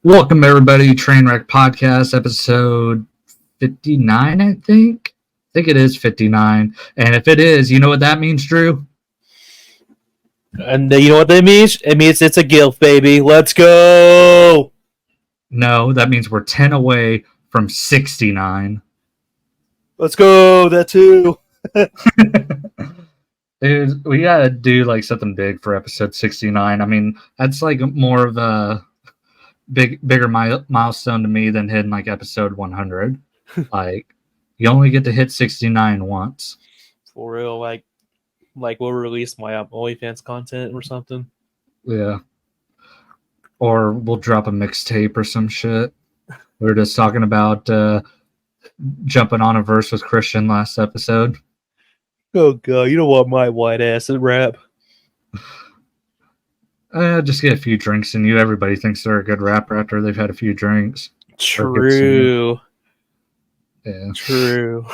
Welcome, everybody, Trainwreck Podcast, episode 59, I think. I think it is 59. And if it is, you know what that means, Drew? And you know what that means? It means it's a guilt, baby. Let's go! No, that means we're 10 away from 69. Let's go, that too. Dude, we gotta do like something big for episode 69. I mean, that's like more of a bigger milestone to me than hitting like episode 100. Like, you only get to hit 69 once. For real, like we'll release my OnlyFans content or something. Yeah. Or we'll drop a mixtape or some shit. We were just talking about jumping on a verse with Christian last episode. Oh god, you don't want my white ass at rap. Just get a few drinks in you. Everybody thinks they're a good rapper after they've had a few drinks. True. Yeah. True.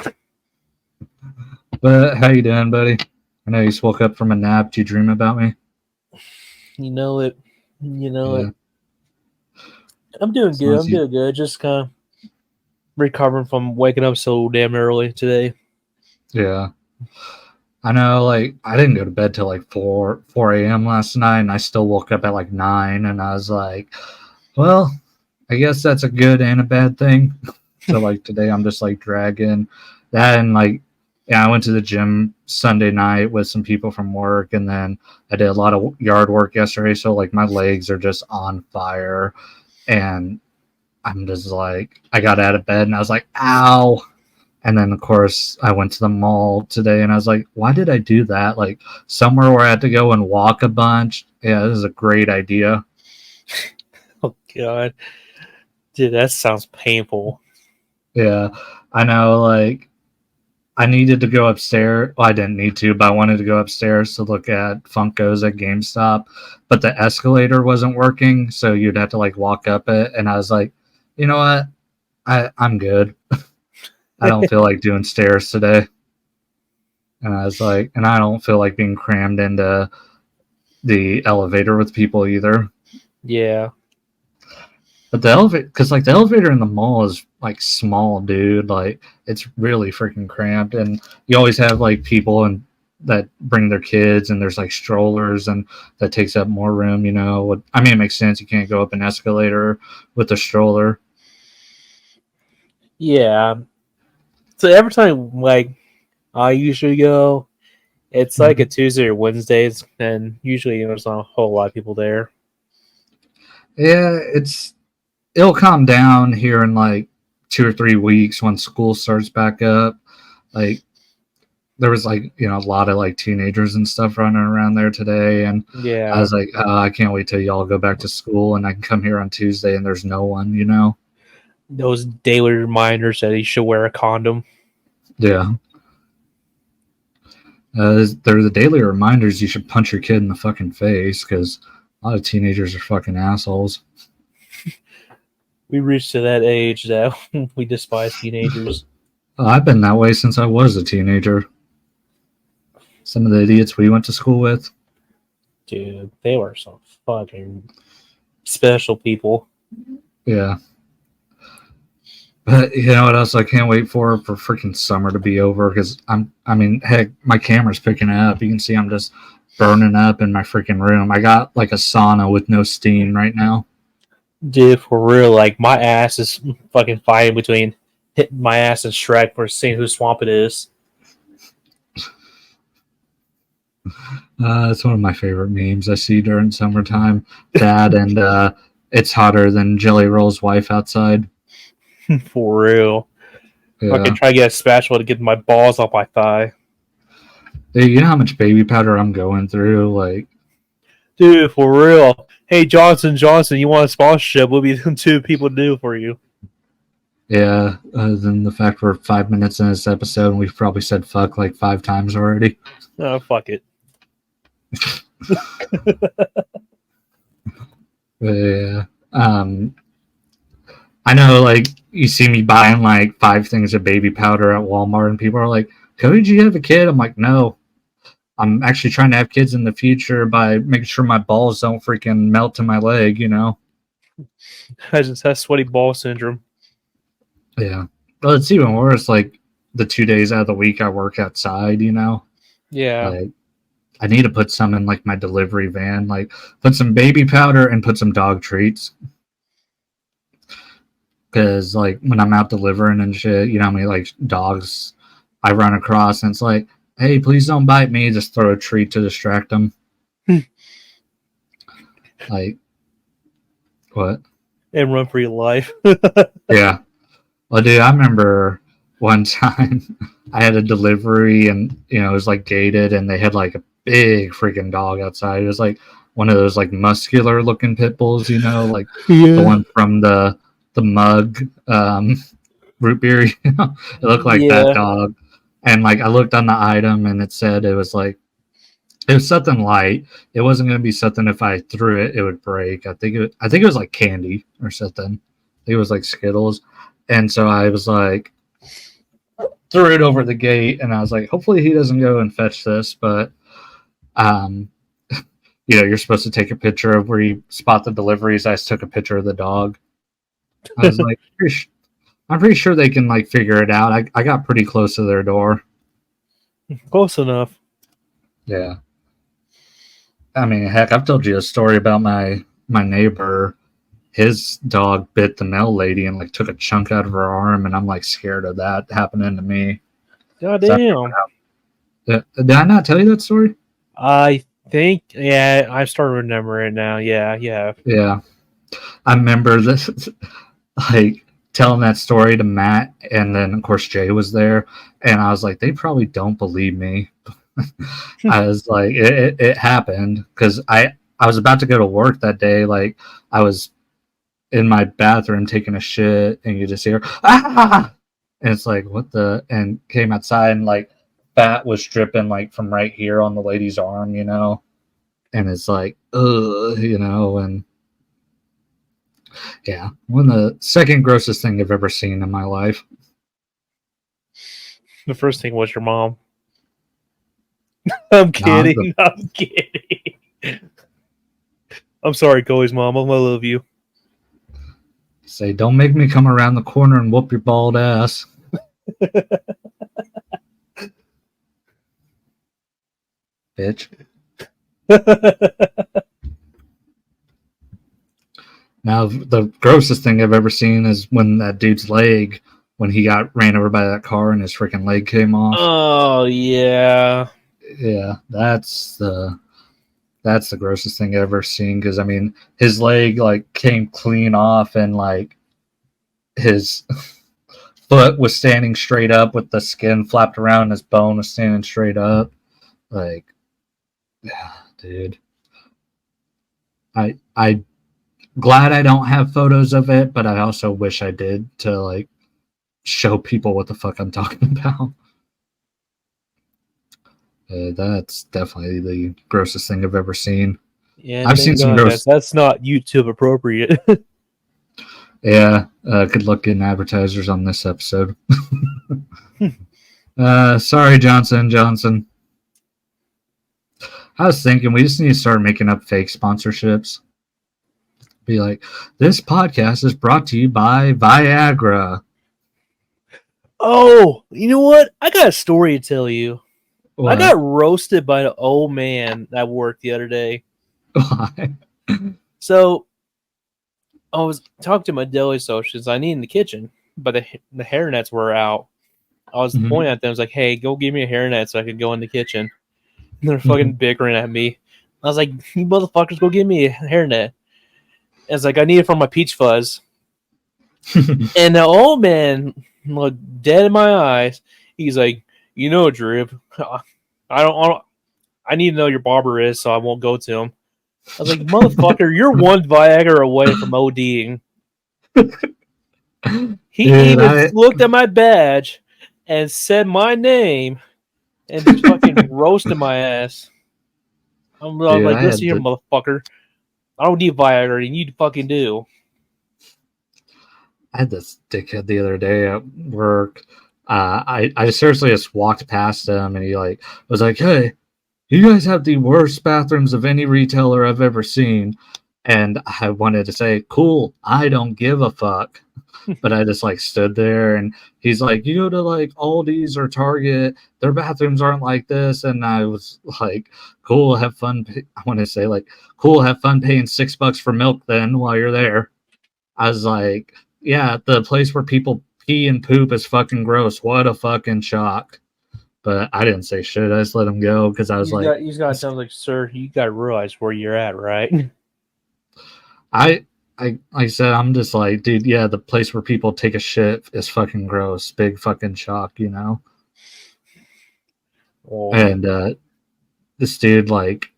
But how you doing, buddy? I know you just woke up from a nap. Do you dream about me? You know it. I'm doing good. Just kind of recovering from waking up so damn early today. Yeah. I know, like, I didn't go to bed till like 4 a.m. last night, and I still woke up at like 9, and I was like, well, I guess that's a good and a bad thing. So, like, today I'm just, like, dragging that, and, like, yeah, I went to the gym Sunday night with some people from work, and then I did a lot of yard work yesterday, so, like, my legs are just on fire, and I'm just, like, I got out of bed, and I was like, ow! And then, of course, I went to the mall today, and I was like, why did I do that? Like, somewhere where I had to go and walk a bunch. Yeah, this is a great idea. Oh, God. Dude, that sounds painful. Yeah, I know, like, I needed to go upstairs. Well, I didn't need to, but I wanted to go upstairs to look at Funkos at GameStop. But the escalator wasn't working, so you'd have to, like, walk up it. And I was like, you know what? I'm good. I don't feel like doing stairs today. And I was like, and I don't feel like being crammed into the elevator with people either. Yeah. But the elevator, because like the elevator in the mall is like small, dude. Like it's really freaking cramped, and you always have like people and that bring their kids, and there's like strollers, and that takes up more room. You know, I mean, it makes sense. You can't go up an escalator with a stroller. Yeah. So every time, like, I usually go, it's like a Tuesday or Wednesdays, and usually there's not a whole lot of people there. Yeah, it'll calm down here in like 2 or 3 weeks when school starts back up. Like there was like, you know, a lot of like teenagers and stuff running around there today, and Yeah. I was like, I can't wait till y'all go back to school and I can come here on Tuesday and there's no one, you know. Those daily reminders that he should wear a condom. Yeah. They're the daily reminders you should punch your kid in the fucking face, because a lot of teenagers are fucking assholes. We reached to that age that we despise teenagers. I've been that way since I was a teenager. Some of the idiots we went to school with. Dude, they were some fucking special people. Yeah. But you know what else I can't wait for freaking summer to be over, because heck, my camera's picking it up. You can see I'm just burning up in my freaking room. I got like a sauna with no steam right now. Dude, for real, like my ass is fucking fighting between hitting my ass and Shrek for seeing whose swamp it is. It's one of my favorite memes I see during summertime. That and it's hotter than Jelly Roll's wife outside. For real. Yeah. I can try to get a spatula to get my balls off my thigh. Dude, you know how much baby powder I'm going through? Like, dude, for real. Hey, Johnson, you want a sponsorship? We'll be the 2 people to do for you. Yeah, other than the fact we're 5 minutes in this episode and we've probably said fuck like 5 times already. Oh, fuck it. Yeah. I know, like, you see me buying like 5 things of baby powder at Walmart, and people are like, Cody, do you have a kid? I'm like, no. I'm actually trying to have kids in the future by making sure my balls don't freaking melt to my leg, you know? I just have sweaty ball syndrome. Yeah. Well, it's even worse. Like the 2 days out of the week I work outside, Yeah. like I need to put some in like my delivery van, like put some baby powder and put some dog treats. Because like when I'm out delivering and shit, how many like dogs I run across, and it's like, hey, please don't bite me. Just throw a treat to distract them. Like, what? And run for your life. Yeah. Well, dude, I remember one time I had a delivery and, it was like gated and they had like a big freaking dog outside. It was like one of those like muscular looking pit bulls, like the one from the mug root beer, It looked like that Yeah. dog. And like I looked on the item and it said it was something light. It wasn't going to be something if I threw it, it would break. I think it was like candy or something. I think it was like Skittles. And so I was like, threw it over the gate, and I was like, hopefully he doesn't go and fetch this. But, you're supposed to take a picture of where you spot the deliveries. I just took a picture of the dog. I was like, I'm pretty sure they can like figure it out. I got pretty close to their door. Close enough. Yeah. I mean, heck, I've told you a story about my neighbor. His dog bit the mail lady and like took a chunk out of her arm, and I'm like scared of that happening to me. God So, damn. did I not tell you that story? I think, yeah, I start remembering it now. Yeah. Yeah. I remember this, like telling that story to Matt, and then of course Jay was there, and I was like, they probably don't believe me. I was like, it happened because I was about to go to work that day. Like I was in my bathroom taking a shit, and you just hear ah, and it's like what the, and came outside and like fat was dripping like from right here on the lady's arm, and it's like and yeah, one of the second grossest thing I've ever seen in my life. The first thing was your mom. I'm kidding. I'm kidding. I'm sorry, Chloe's mom. I love you. Say, don't make me come around the corner and whoop your bald ass. Bitch. Now, the grossest thing I've ever seen is when that dude's leg, when he got ran over by that car and his freaking leg came off. Oh, yeah. Yeah, that's the grossest thing I've ever seen, because, I mean, his leg, like, came clean off, and, like, his foot was standing straight up with the skin flapped around, and his bone was standing straight up. Like, yeah, dude. I glad I don't have photos of it, but I also wish I did, to like show people what the fuck I'm talking about. That's definitely the grossest thing I've ever seen. Yeah, I've seen some gross. That's not YouTube appropriate. Yeah, good luck getting advertisers on this episode. Sorry, Johnson. I was thinking we just need to start making up fake sponsorships. Be like, this podcast is brought to you by Viagra. Oh, you know what? I got a story to tell you. What? I got roasted by an old man at work the other day. Why? So I was talking to my deli associates. I need in the kitchen, but the hairnets were out. I was pointing at them. I was like, hey, go give me a hairnet so I could go in the kitchen. And they're fucking bickering at me. I was like, you motherfuckers, go give me a hairnet. I was like, I need it for my peach fuzz. And the old man looked dead in my eyes. He's like, Drip, I need to know who your barber is, so I won't go to him. I was like, motherfucker, you're one Viagra away from ODing. He even looked at my badge and said my name and just fucking roasted my ass. I'm like, listen here, motherfucker. I don't need Viagra. You need to fucking do. I had this dickhead the other day at work. I seriously just walked past him, and he like was like, "Hey, you guys have the worst bathrooms of any retailer I've ever seen." And I wanted to say, cool, I don't give a fuck. But I just like stood there, and he's like, you go to like Aldi's or Target, their bathrooms aren't like this. And I was like, cool, have fun. I want to say like, cool, have fun paying $6 for milk then while you're there. I was like, yeah, the place where people pee and poop is fucking gross. What a fucking shock. But I didn't say shit. I just let him go because I was like, He's got sounds like, sir, you got to realize where you're at, right? I like I said, I'm just like, dude, yeah, the place where people take a shit is fucking gross. Big fucking shock, you know? Well, And this dude, like,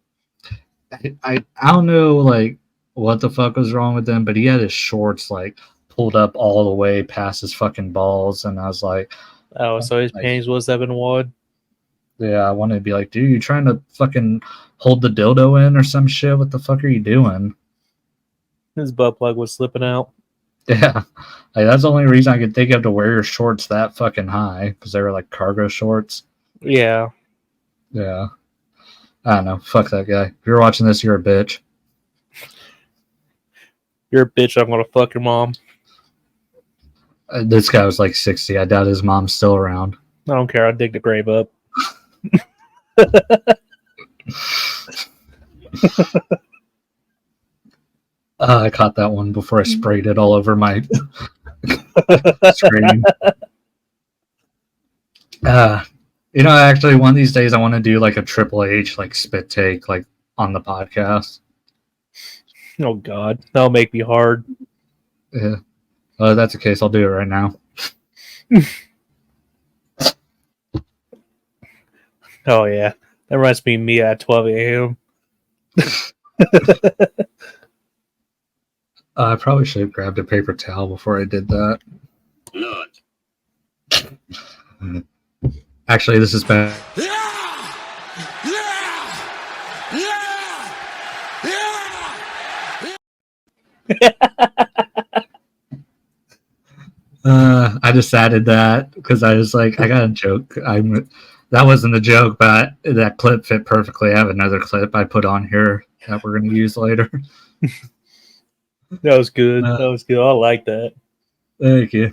I don't know, like, what the fuck was wrong with him, but he had his shorts, like, pulled up all the way past his fucking balls. And I was like, oh, so his like, panties was 7 wide. yeah, I wanted to be like, dude, you trying to fucking hold the dildo in or some shit? What the fuck are you doing? His butt plug was slipping out. Yeah, like that's the only reason I could think of to wear your shorts that fucking high because they were like cargo shorts. Yeah. Yeah, I don't know. Fuck that guy. If you're watching this, you're a bitch. You're a bitch. I'm going to fuck your mom. This guy was like 60. I doubt his mom's still around. I don't care. I'll dig the grave up. I caught that one before I sprayed it all over my screen. Actually, one of these days I want to do like a Triple H like spit take like on the podcast. Oh, God. That'll make me hard. Yeah. That's the case. I'll do it right now. Oh, yeah. That reminds me at 12 a.m. I probably should have grabbed a paper towel before I did that. Actually, this is bad. I just added that because I was like, I got a joke. That wasn't a joke, but that clip fit perfectly. I have another clip I put on here that we're going to use later. That was good. That was good. I like that. Thank you.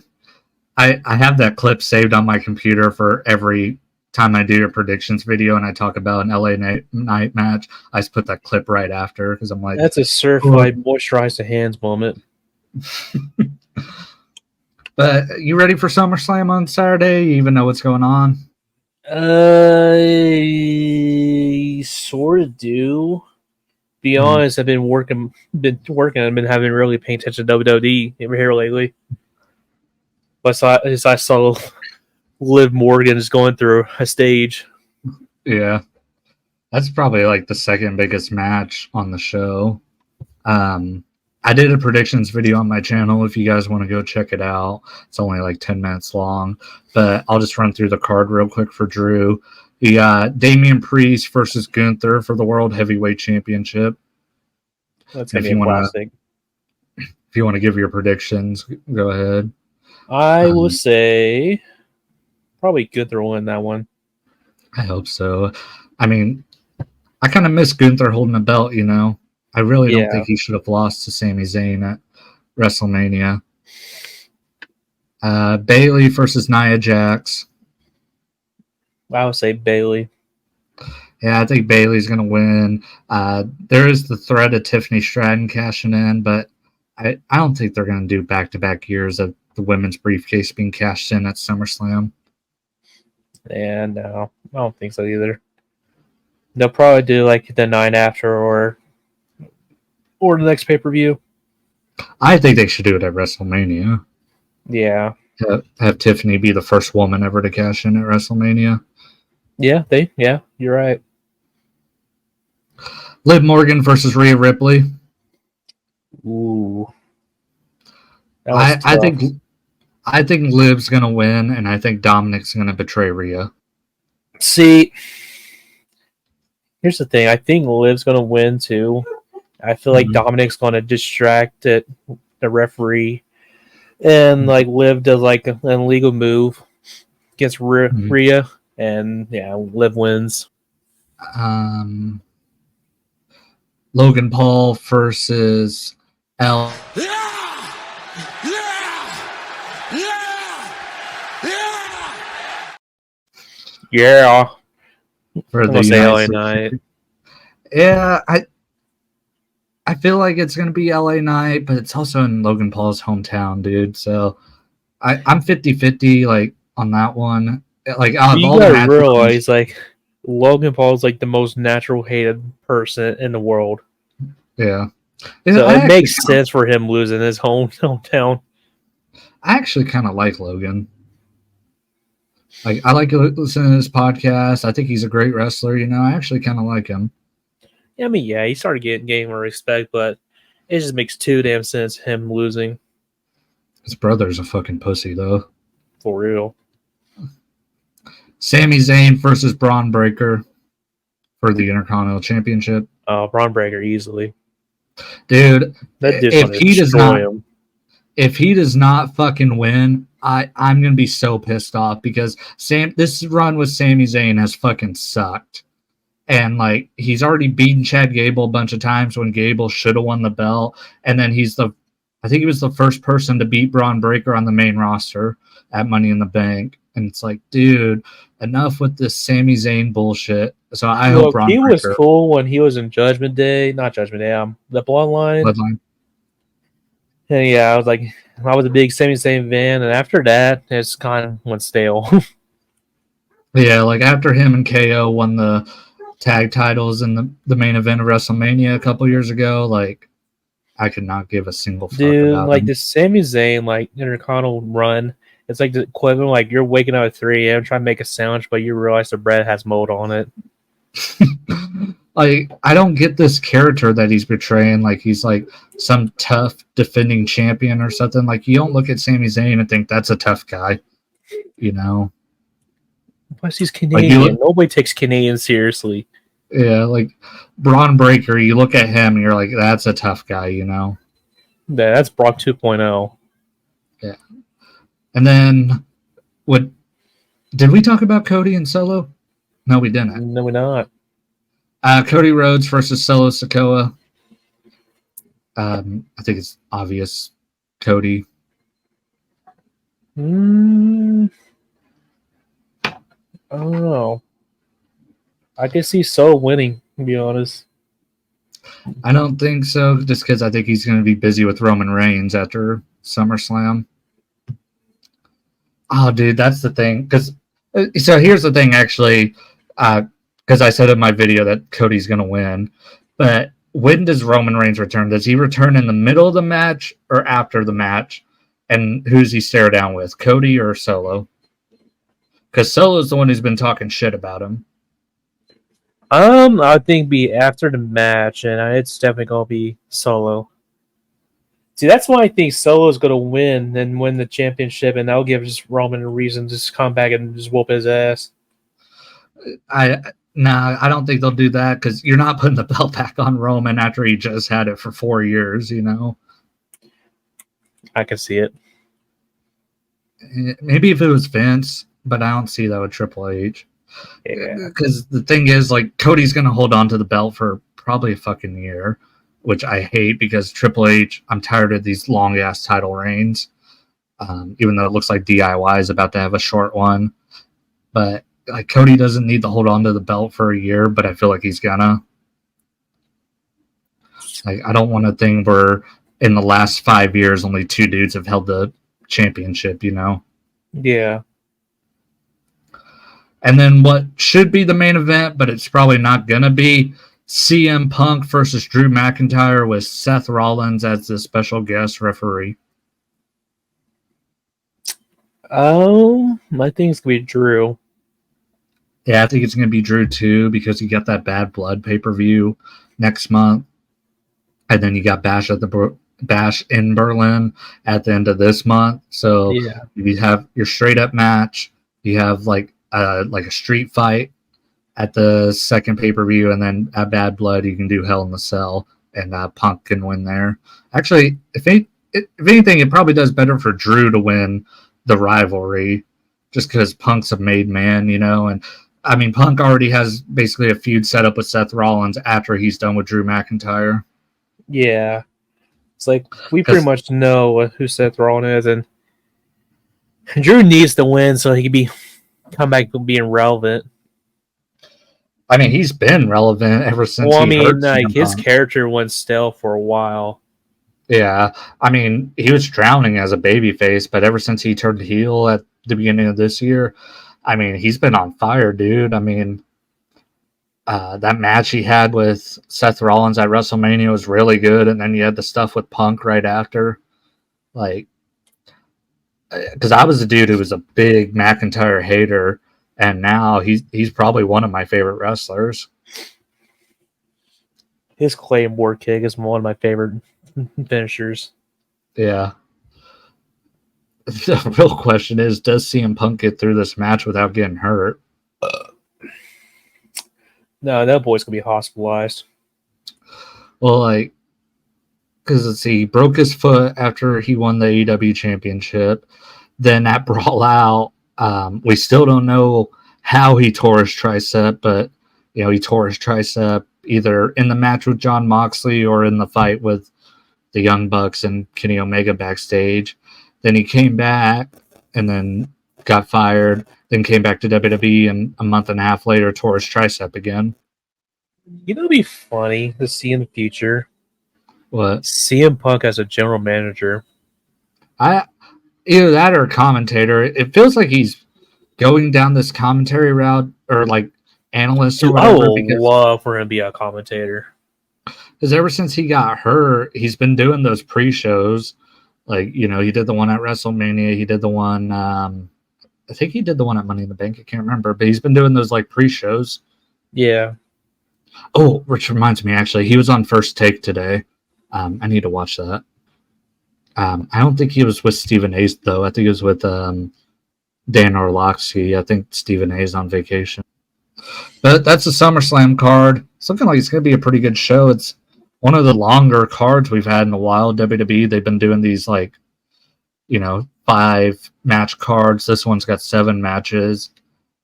I have that clip saved on my computer for every time I do a predictions video and I talk about an LA night match. I just put that clip right after because I'm like, that's a certified moisturize the hands moment. But you ready for SummerSlam on Saturday? You even know what's going on? Sort of do. Be honest, I've been working. I've been having really paying attention to WWE over here lately. But I saw Liv Morgan is going through a stage. Yeah, that's probably like the second biggest match on the show. I did a predictions video on my channel if you guys want to go check it out. It's only like 10 minutes long, but I'll just run through the card real quick for Drew. You got Damian Priest versus Gunther for the World Heavyweight Championship. That's going to be a classic. If you want to give your predictions, go ahead. I will say probably Gunther will win that one. I hope so. I mean, I kind of miss Gunther holding a belt, you know? I really don't think he should have lost to Sami Zayn at WrestleMania. Bayley versus Nia Jax. I would say Bayley. Yeah, I think Bayley's going to win. There is the threat of Tiffany Stratton cashing in, but I don't think they're going to do back-to-back years of the women's briefcase being cashed in at SummerSlam. Yeah, no. I don't think so either. They'll probably do like the night after or the next pay-per-view. I think they should do it at WrestleMania. Yeah. Have Tiffany be the first woman ever to cash in at WrestleMania. Yeah, you're right. Liv Morgan versus Rhea Ripley. Ooh. I think Liv's gonna win, and I think Dominic's gonna betray Rhea. See, here's the thing. I think Liv's gonna win too. I feel like Dominic's gonna distract the referee, and like Liv does like an illegal move against Rhea, and yeah, Liv wins. Logan Paul versus L. Yeah. For I'm the gonna say United LA States. Knight. Yeah, I feel like it's gonna be LA Knight, but it's also in Logan Paul's hometown, dude. So I'm 50-50 like on that one. Like out of You all the gotta matchups, realize, like, Logan Paul's like the most natural hated person in the world. yeah. So it makes sense for him losing his hometown. I actually kind of like Logan. Like I like listening to his podcast. I think he's a great wrestler. You know, I actually kind of like him. Yeah, I mean, yeah, he started getting more respect, but it just makes too damn sense him losing His brother's a fucking pussy though. for real. Sami Zayn versus Braun Breaker for the Intercontinental Championship. Braun Breaker easily. Dude, That dude's if gonna he does not destroy him. if he does not fucking win, I'm gonna be so pissed off because this run with Sami Zayn has fucking sucked. And like he's already beaten Chad Gable a bunch of times when Gable should have won the belt. And then I think he was the first person to beat Braun Breaker on the main roster at Money in the Bank. And it's like, dude, enough with this Sami Zayn bullshit. So I hope Look, Braun he was Breaker cool when he was in Judgment Day, not Judgment Day, the Bloodline. bloodline. And yeah, I was a big Sami Zayn fan, and after that, it's kind of went stale. Yeah, like after him and KO won the tag titles in the main event of WrestleMania a couple years ago, like I could not give a single fuck Dude, about like him. the Sami Zayn Intercontinental run, it's like the equivalent like you're waking up at 3 a.m. trying to make a sandwich, but you realize the bread has mold on it. Like I don't get this character that he's portraying. Like he's like some tough defending champion or something. Like you don't look at Sami Zayn and think that's a tough guy, you know. Plus, he's Canadian. Nobody takes Canadians seriously. Yeah, like Braun Breaker, you look at him and you're like, that's a tough guy, you know. Yeah, that's Brock 2.0. Yeah. And then what did we talk about Cody and Solo? No, we didn't. No, we're not. Cody Rhodes versus Solo Sikoa. I think it's obvious. Cody. I don't know. I can see So winning, to be honest. I don't think so, just because I think he's going to be busy with Roman Reigns after SummerSlam. Oh, dude, that's the thing. So here's the thing, actually, because I said in my video that Cody's going to win. But when does Roman Reigns return? Does he return in the middle of the match or after the match? And who's he stare down with, Cody or Solo? Because Solo's the one who's been talking shit about him. I think be after the match, and it's definitely gonna be Solo. See, that's why I think Solo's gonna win and win the championship, and that'll give just Roman a reason to just come back and just whoop his ass. I don't think they'll do that because you're not putting the belt back on Roman after he just had it for 4 years, you know? I can see it. Maybe if it was Vince, but I don't see that with Triple H. Yeah. Because the thing is, like, Cody's going to hold on to the belt for probably a fucking year, which I hate because Triple H, I'm tired of these long-ass title reigns, even though it looks like DIY is about to have a short one. But like Cody doesn't need to hold on to the belt for a year, but I feel like he's gonna. Like, I don't want a thing where in the last 5 years only 2 dudes have held the championship, you know? Yeah. And then what should be the main event, but it's probably not gonna be, CM Punk versus Drew McIntyre with Seth Rollins as the special guest referee. I think it's gonna be Drew. Yeah, I think it's gonna be Drew too because you got that Bad Blood pay-per-view next month, and then you got Bash in Berlin at the end of this month. So Yeah. you have your straight up match. You have like a street fight at the second pay-per-view, and then at Bad Blood you can do Hell in the Cell, and Punk can win there. Actually, if anything, it probably does better for Drew to win the rivalry, just because Punk's a made man, you know. And I mean, Punk already has basically a feud set up with Seth Rollins after he's done with Drew McIntyre. Yeah. It's like we pretty 'Cause, much know who Seth Rollins is, and Drew needs to win so he can come back to being relevant. I mean, he's been relevant ever since Well, I he mean, hurt like CM his Punk. character went stale for a while. Yeah, I mean, he was drowning as a babyface, but ever since he turned heel at the beginning of this year, I mean, he's been on fire, dude. I mean, that match he had with Seth Rollins at WrestleMania was really good, and then you had the stuff with Punk right after. Like, because I was a dude who was a big McIntyre hater, and now he's probably one of my favorite wrestlers. His Claymore kick is one of my favorite finishers. Yeah. The real question is, does CM Punk get through this match without getting hurt? No, that boy's gonna be hospitalized. Well, like, because let's see, he broke his foot after he won the AEW championship. Then at Brawl Out, we still don't know how he tore his tricep, but he tore his tricep either in the match with John Moxley or in the fight with the Young Bucks and Kenny Omega backstage. Then he came back and then got fired. Then came back to WWE, and a month and a half later tore his tricep again. You know, it'd be funny to see in the future. What? CM Punk as a general manager. Either that or a commentator. It feels like he's going down this commentary route or like analyst or Dude, I whatever. would love for him to be a commentator. Because ever since he got hurt, he's been doing those pre-shows. Like, he did the one at WrestleMania. He did the one, I think he did the one at Money in the Bank. I can't remember. But he's been doing those like pre-shows. Yeah. Oh, which reminds me, actually, he was on First Take today. I need to watch that. I don't think he was with Stephen A, though. I think he was with Dan Orlovsky. I think Stephen A's on vacation. But that's a SummerSlam card. Something like it's going to be a pretty good show. It's one of the longer cards we've had in a while. WWE, they've been doing these 5-match cards. This one's got 7 matches.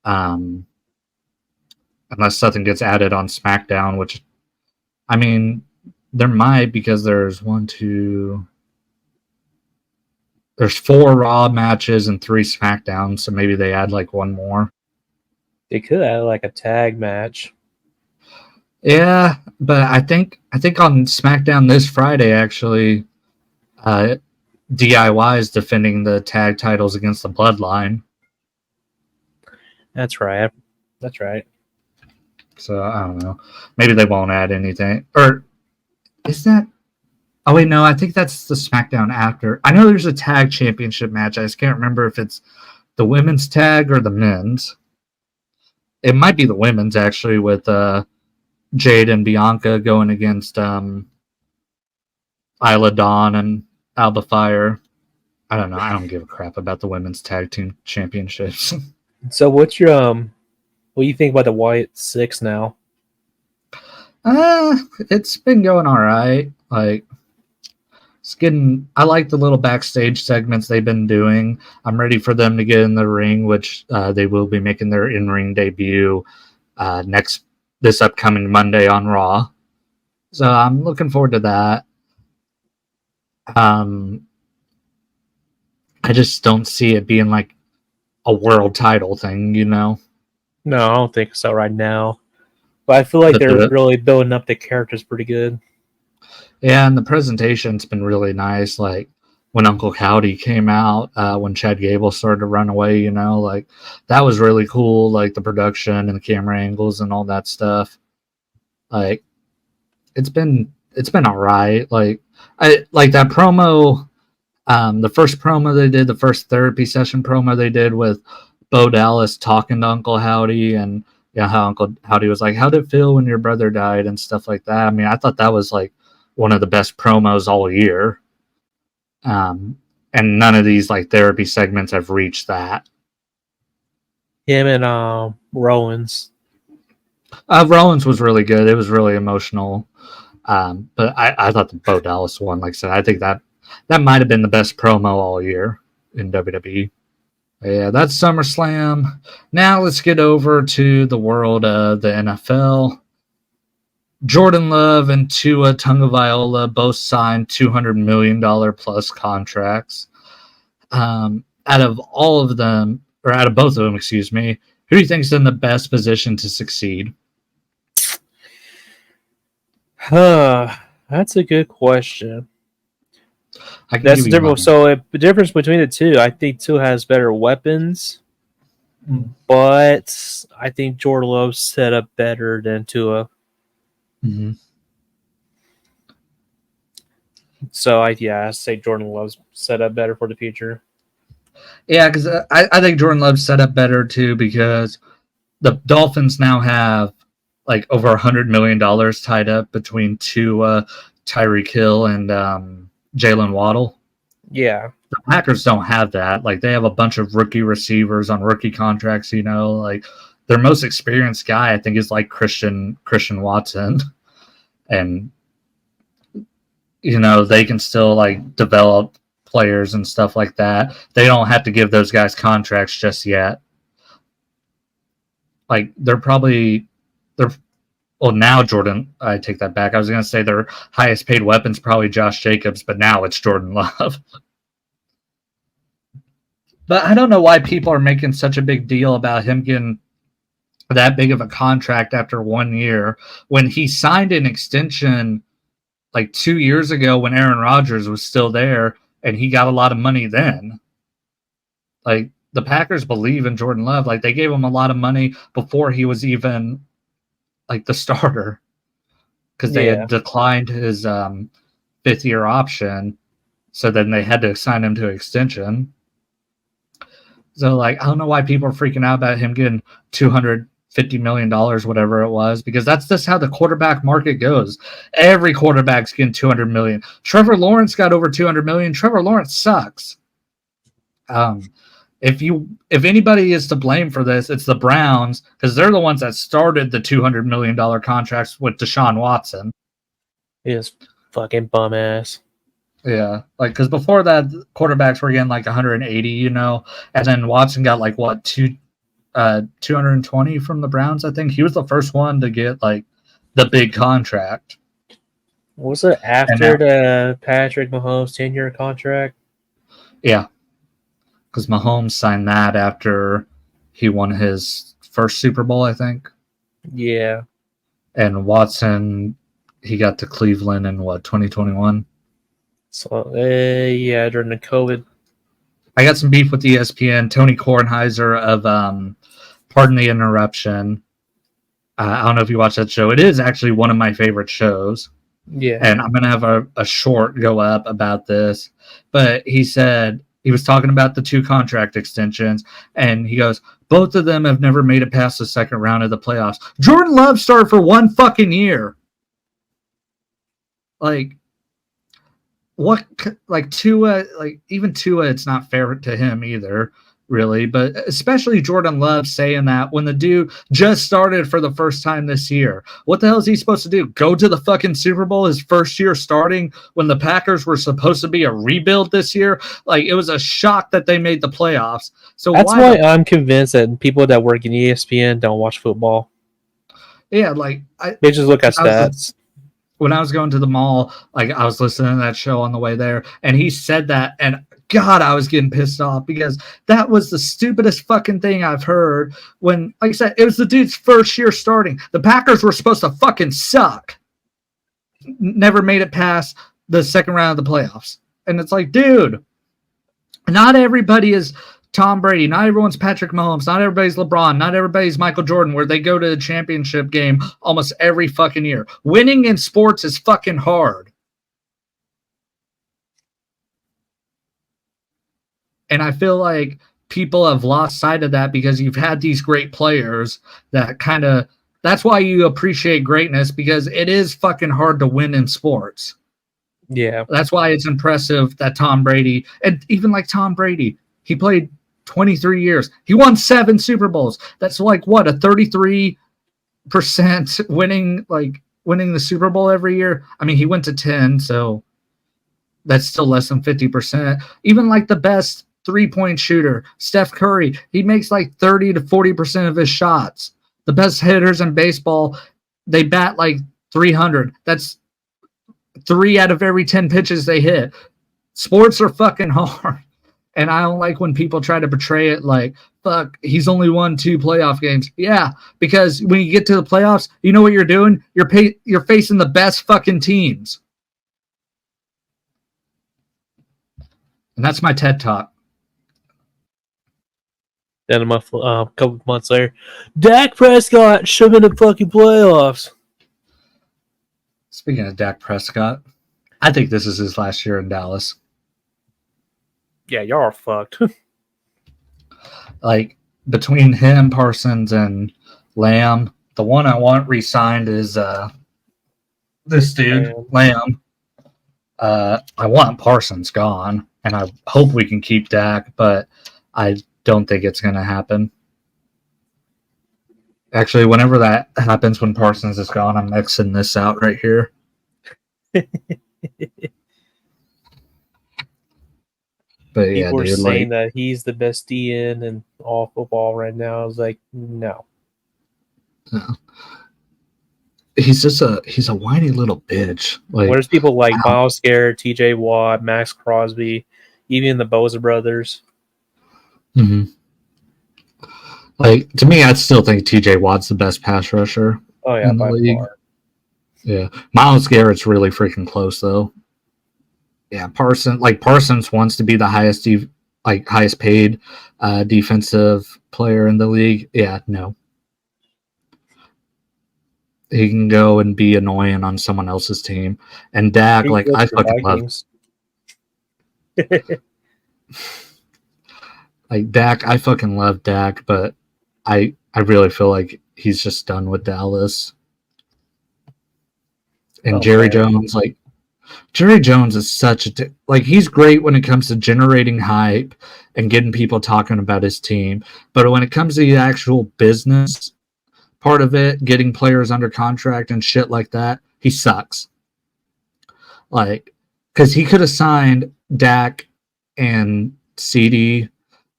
Unless something gets added on SmackDown, which, I mean, there might, because there's 4 Raw matches and 3 SmackDowns, so maybe they add one more. They could add a tag match. Yeah, but I think on SmackDown this Friday, actually, DIY is defending the tag titles against the Bloodline. That's right. So I don't know. Maybe they won't add anything. Or is that? Oh wait, no. I think that's the SmackDown after. I know there's a tag championship match. I just can't remember if it's the women's tag or the men's. It might be the women's, actually, with Jade and Bianca going against Isla Dawn and Alba Fire. I don't know. I don't give a crap about the women's tag team championships. So what's your what do you think about the Wyatt 6 now? It's been going all right. I like the little backstage segments they've been doing. I'm ready for them to get in the ring, which they will be making their in-ring debut this upcoming Monday on Raw. So I'm looking forward to that. I just don't see it being a world title thing, No, I don't think so right now. But I feel like they're really building up the characters pretty good. Yeah, and the presentation's been really nice. Like when Uncle Howdy came out, when Chad Gable started to run away, that was really cool. Like the production and the camera angles and all that stuff. It's been all right. I like that promo. The first promo they did, the first therapy session promo they did with Bo Dallas talking to Uncle Howdy, and how Uncle Howdy was like, "How did it feel when your brother died?" and stuff like that. I mean, I thought that was one of the best promos all year. And none of these therapy segments have reached that. Him and Rollins. Rollins was really good. It was really emotional. But I thought the Bo Dallas one, like I said, I think that might have been the best promo all year in WWE. Yeah, that's SummerSlam. Now let's get over to the world of the NFL. Jordan Love and Tua Tagovailoa both signed $200 million plus contracts. Out of all of them, or out of both of them, excuse me, who do you think is in the best position to succeed? That's a good question. I can That's give the you difference. mine. So the difference between the two, I think Tua has better weapons, Mm-hmm. but I think Jordan Love's set up better than Tua. So I say Jordan Love's set up better for the future. Yeah, because I think Jordan Love's set up better too because the Dolphins now have like over $100 million tied up between Tyreek Hill and Jalen Waddle. Yeah. The Packers don't have that. Like they have a bunch of rookie receivers on rookie contracts. Like their most experienced guy, I think, is like Christian Watson, and they can still like develop players and stuff like that. They don't have to give those guys contracts just yet. Like they're well, now Jordan, I take that back. I was going to say their highest paid weapon's probably Josh Jacobs, but now it's Jordan Love. But I don't know why people are making such a big deal about him getting that big of a contract after 1 year when he signed an extension like 2 years ago when Aaron Rodgers was still there and he got a lot of money then. Like the Packers believe in Jordan Love. Like they gave him a lot of money before he was even like the starter because they had declined his 5th-year option. So then they had to sign him to extension. So like I don't know why people are freaking out about him getting $250 million, whatever it was, because that's just how the quarterback market goes. Every quarterback's getting $200 million. Trevor Lawrence got over $200 million. Trevor Lawrence sucks. If anybody is to blame for this, it's the Browns because they're the ones that started the $200 million contracts with Deshaun Watson. He is fucking bum ass. Yeah, like because before that, quarterbacks were getting like 180, and then Watson got like what 220 from the Browns. I think he was the first one to get like the big contract. Was it after the Patrick Mahomes 10-year contract? Yeah. Because Mahomes signed that after he won his first Super Bowl, I think. Yeah. And Watson, he got to Cleveland in 2021? So, yeah, during the COVID. I got some beef with ESPN. Tony Kornheiser of Pardon the Interruption. I don't know if you watch that show. It is actually one of my favorite shows. Yeah. And I'm going to have a short go up about this. But he said, he was talking about the 2 contract extensions, and he goes, both of them have never made it past the second round of the playoffs. Jordan Love started for 1 fucking year. Like, what, like Tua, like even Tua, it's not fair to him either, really, but especially Jordan Love saying that when the dude just started for the first time this year. What the hell is he supposed to do? Go to the fucking Super Bowl his first year starting when the Packers were supposed to be a rebuild this year? Like, it was a shock that they made the playoffs. So that's why I'm convinced that people that work in ESPN don't watch football. Yeah, like they just look at stats. When I was going to the mall, like I was listening to that show on the way there, and he said that, and God, I was getting pissed off because that was the stupidest fucking thing I've heard. When, like I said, it was the dude's first year starting. The Packers were supposed to fucking suck. Never made it past the second round of the playoffs. And it's like, dude, not everybody is Tom Brady. Not everyone's Patrick Mahomes. Not everybody's LeBron. Not everybody's Michael Jordan, where they go to the championship game almost every fucking year. Winning in sports is fucking hard. And I feel like people have lost sight of that because you've had these great players that kind of, that's why you appreciate greatness, because it is fucking hard to win in sports. Yeah. That's why it's impressive that Tom Brady, and even like Tom Brady, he played 23 years. He won 7 Super Bowls. That's like what, a 33% winning the Super Bowl every year. I mean, he went to 10, so that's still less than 50%. Even like the best 3-point shooter. Steph Curry, he makes like 30 to 40% of his shots. The best hitters in baseball, they bat like 300. That's 3 out of every 10 pitches they hit. Sports are fucking hard. And I don't like when people try to portray it like, fuck, he's only won 2 playoff games. Yeah, because when you get to the playoffs, you know what you're doing? You're facing the best fucking teams. And that's my TED Talk. Then a couple months later, Dak Prescott should have been in the fucking playoffs. Speaking of Dak Prescott, I think this is his last year in Dallas. Yeah, y'all are fucked. Like, between him, Parsons, and Lamb, the one I want re-signed is this dude, Lamb. I want Parsons gone, and I hope we can keep Dak, but I don't think it's going to happen. Actually, whenever that happens, when Parsons is gone, I'm Xing this out right here. But yeah, people were dude, saying that he's the best DN in all football right now. I was like, no. He's a whiny little bitch. Like, there's people like Myles Garrett, TJ Watt, Max Crosby, even the Bosa brothers. Mm-hmm. Like, to me, I still think TJ Watt's the best pass rusher. Oh yeah, in the by league. far. Yeah, Myles Garrett's really freaking close though. Yeah, Parsons wants to be the highest paid defensive player in the league. Yeah, no. He can go and be annoying on someone else's team. And Dak, I fucking love. Like Dak, I fucking love Dak, but I really feel like he's just done with Dallas. And Jerry Jones, Jerry Jones is such a he's great when it comes to generating hype and getting people talking about his team, but when it comes to the actual business part of it, getting players under contract and shit like that, he sucks. Because he could have signed Dak and CD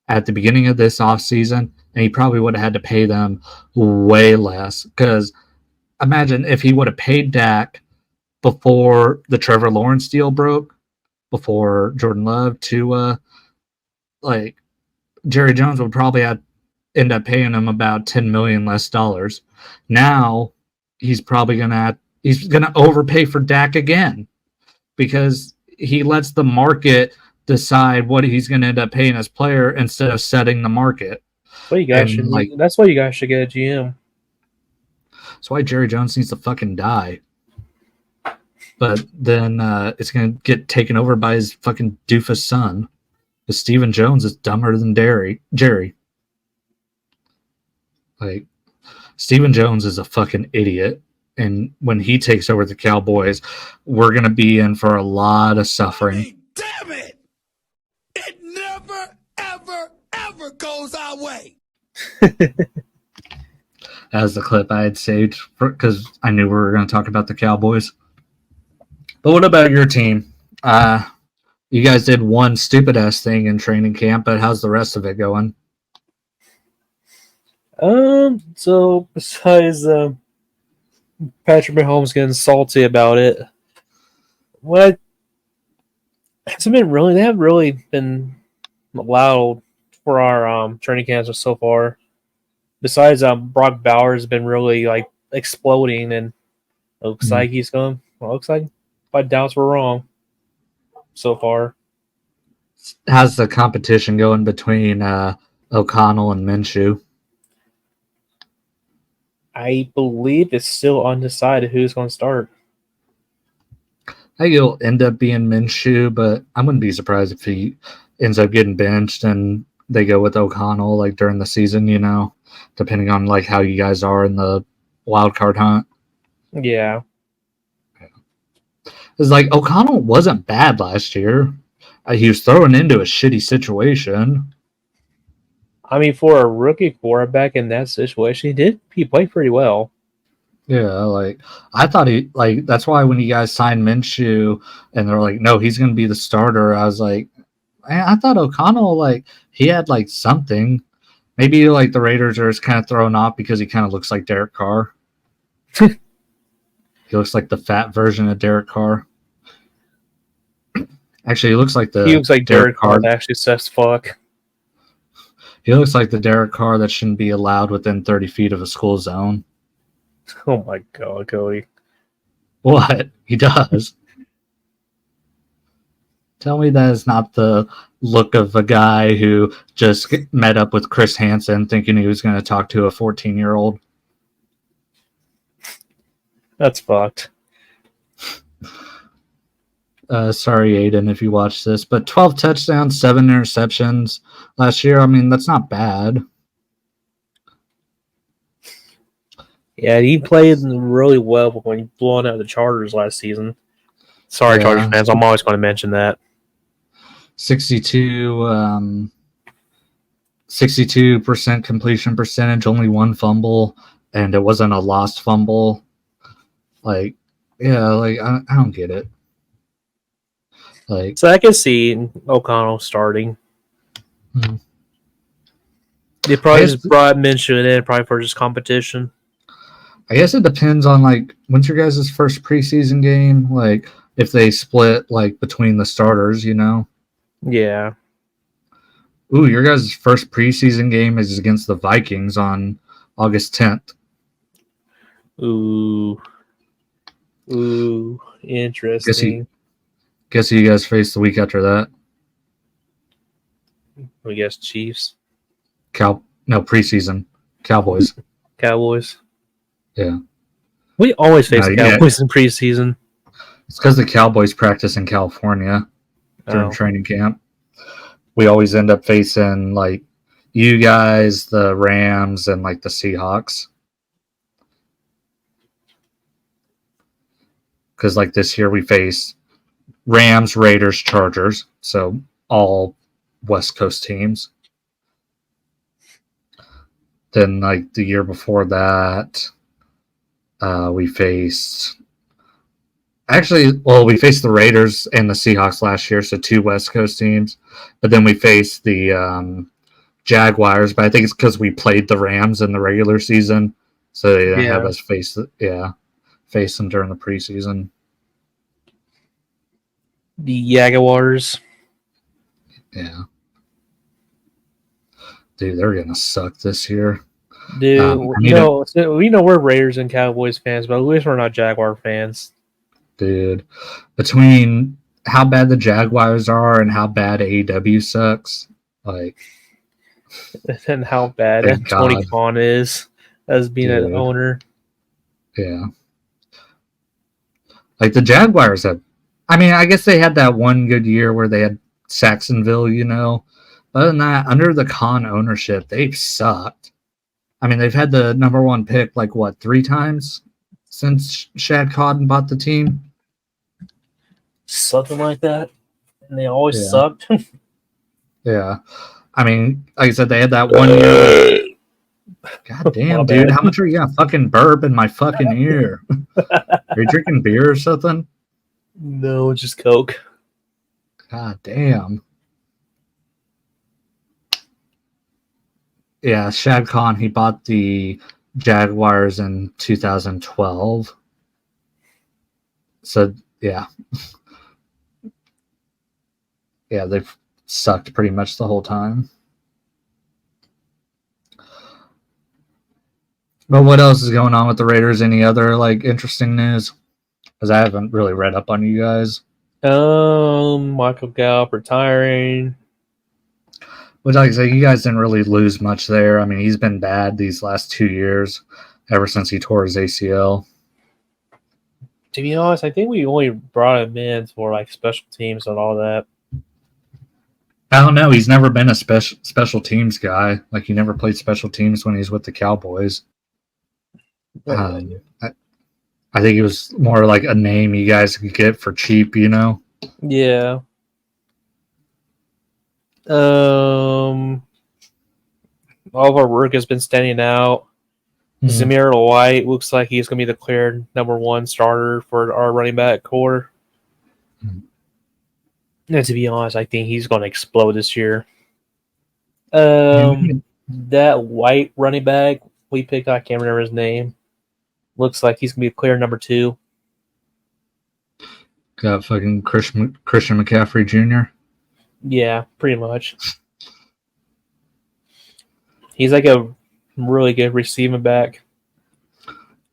at the beginning of this offseason, and he probably would have had to pay them way less. Because imagine if he would have paid Dak before the Trevor Lawrence deal broke, before Jordan Love, Tua, Jerry Jones would probably end up paying him about $10 million less. Now he's probably gonna overpay for Dak again because he lets the market decide what he's gonna end up paying as player instead of setting the market. That's why you guys should get a GM. That's why Jerry Jones needs to fucking die. But then it's going to get taken over by his fucking doofus son. Because Stephen Jones is dumber than Jerry. Stephen Jones is a fucking idiot. And when he takes over the Cowboys, we're going to be in for a lot of suffering. Damn it! It never, ever, ever goes our way. That was the clip I had saved because I knew we were going to talk about the Cowboys. But what about your team? You guys did one stupid ass thing in training camp, but how's the rest of it going? So besides Patrick Mahomes getting salty about it, they haven't really been allowed for our training camps so far. Besides, Brock Bowers has been really exploding, and looks like he's going. Well, looks like my doubts were wrong so far. How's the competition going between O'Connell and Minshew? I believe it's still undecided who's going to start. I think it'll end up being Minshew, but I wouldn't be surprised if he ends up getting benched and they go with O'Connell during the season, depending on how you guys are in the wild card hunt. Yeah. It's O'Connell wasn't bad last year. He was thrown into a shitty situation. I mean, for a rookie quarterback in that situation, he played pretty well. Yeah, I thought that's why when you guys signed Minshew and they're no, he's going to be the starter, I was I thought O'Connell, like, he had, like, something. Maybe, like, the Raiders are just kind of thrown off because he kind of looks like Derek Carr. He looks like the fat version of Derek Carr. Actually, he looks like He looks like Derek Carr that actually says fuck. He looks like the Derek Carr that shouldn't be allowed within 30 feet of a school zone. Oh my god, Cody. What? He does. Tell me that is not the look of a guy who just met up with Chris Hansen thinking he was going to talk to a 14-year-old. That's fucked. Sorry, Aiden, if you watch this, but 12 touchdowns, 7 interceptions last year. I mean, that's not bad. Yeah, he played really well when he blew out the Chargers last season. Sorry, Yeah. Chargers fans. I'm always going to mention that. 62% completion percentage, only one fumble, and it wasn't a lost fumble. Like, yeah, like, I don't get it. Like, So I can see O'Connell starting. Hmm. They probably just brought Minshew in probably for just competition. I guess it depends on, like, when's your guys' first preseason game? Like, if they split, like, between the starters, you know? Yeah. Ooh, your guys' first preseason game is against the Vikings on August 10th. Ooh, interesting. Guess who you guys face the week after that? I guess Chiefs. Preseason. Cowboys. Cowboys. Yeah. We always face the Cowboys in preseason. It's because the Cowboys practice in California during training camp. We always end up facing, like, you guys, the Rams, and, like, the Seahawks. Because, like, this year we face Rams, Raiders, Chargers. So all West Coast teams. Then, like, the year before that, we faced... Actually, well, we faced the Raiders and the Seahawks last year, so two West Coast teams. But then we faced the Jaguars, but I think it's because we played the Rams in the regular season, so they didn't have us face them during the preseason. The Jaguars. Yeah. Dude, they're going to suck this year. Dude, we know we're Raiders and Cowboys fans, but at least we're not Jaguar fans. Dude, between how bad the Jaguars are and how bad AEW sucks, like, and how bad Tony Khan is as being an owner. Yeah. Like, the Jaguars have, I mean, I guess they had that one good year where they had Saxonville, you know. Other than that, under the Khan ownership, they've sucked. I mean, they've had the number one pick, like, what, 3 times since Shad Khan bought the team? Something like that. And they always sucked. Yeah. I mean, like I said, they had that 1 year. God damn, dude. How much are you going to fucking burp in my fucking ear? Are you drinking beer or something? No, just Coke. God damn. Yeah, Shad Khan, he bought the Jaguars in 2012. So, yeah. Yeah, they've sucked pretty much the whole time. But what else is going on with the Raiders? Any other, like, interesting news? Because I haven't really read up on you guys. Michael Gallup retiring. Which, like I say, you guys didn't really lose much there. I mean, he's been bad these last 2 years, ever since he tore his ACL. To be honest, I think we only brought him in for, like, special teams and all that. I don't know. He's never been a special teams guy. Like, he never played special teams when he was with the Cowboys. I think he was more like a name you guys could get for cheap, you know? Yeah. All of our work has been standing out. Zamir White looks like he's going to be the clear number 1 starter for our running back core. And to be honest, I think he's going to explode this year. Man, That white running back we picked, I can't remember his name. Looks like he's going to be a clear number 2. got fucking Christian McCaffrey Jr. Yeah, pretty much. He's like a really good receiving back.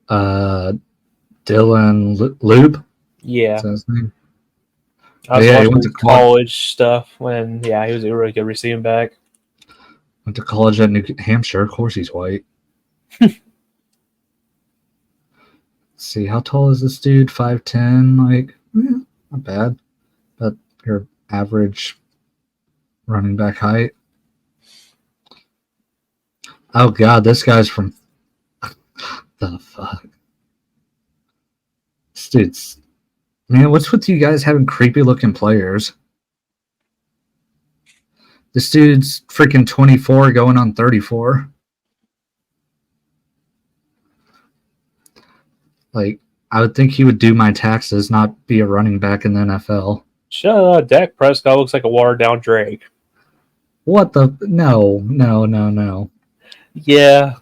Dylan Lube. Yeah. Is that his name? I was Yeah, he watching went to his college stuff when, he was a really good receiving back. Went to college at New Hampshire. Of course he's white. Let's see, how tall is this dude? 5'10", like, not bad. But your average running back height. Oh god, this guy's from the fuck. This dude's, man, what's with you guys having creepy looking players? This dude's freaking 24 going on 34. Like, I would think he would do my taxes, not be a running back in the NFL. Shut up. Dak Prescott looks like a watered down Drake. What the? No. Yeah.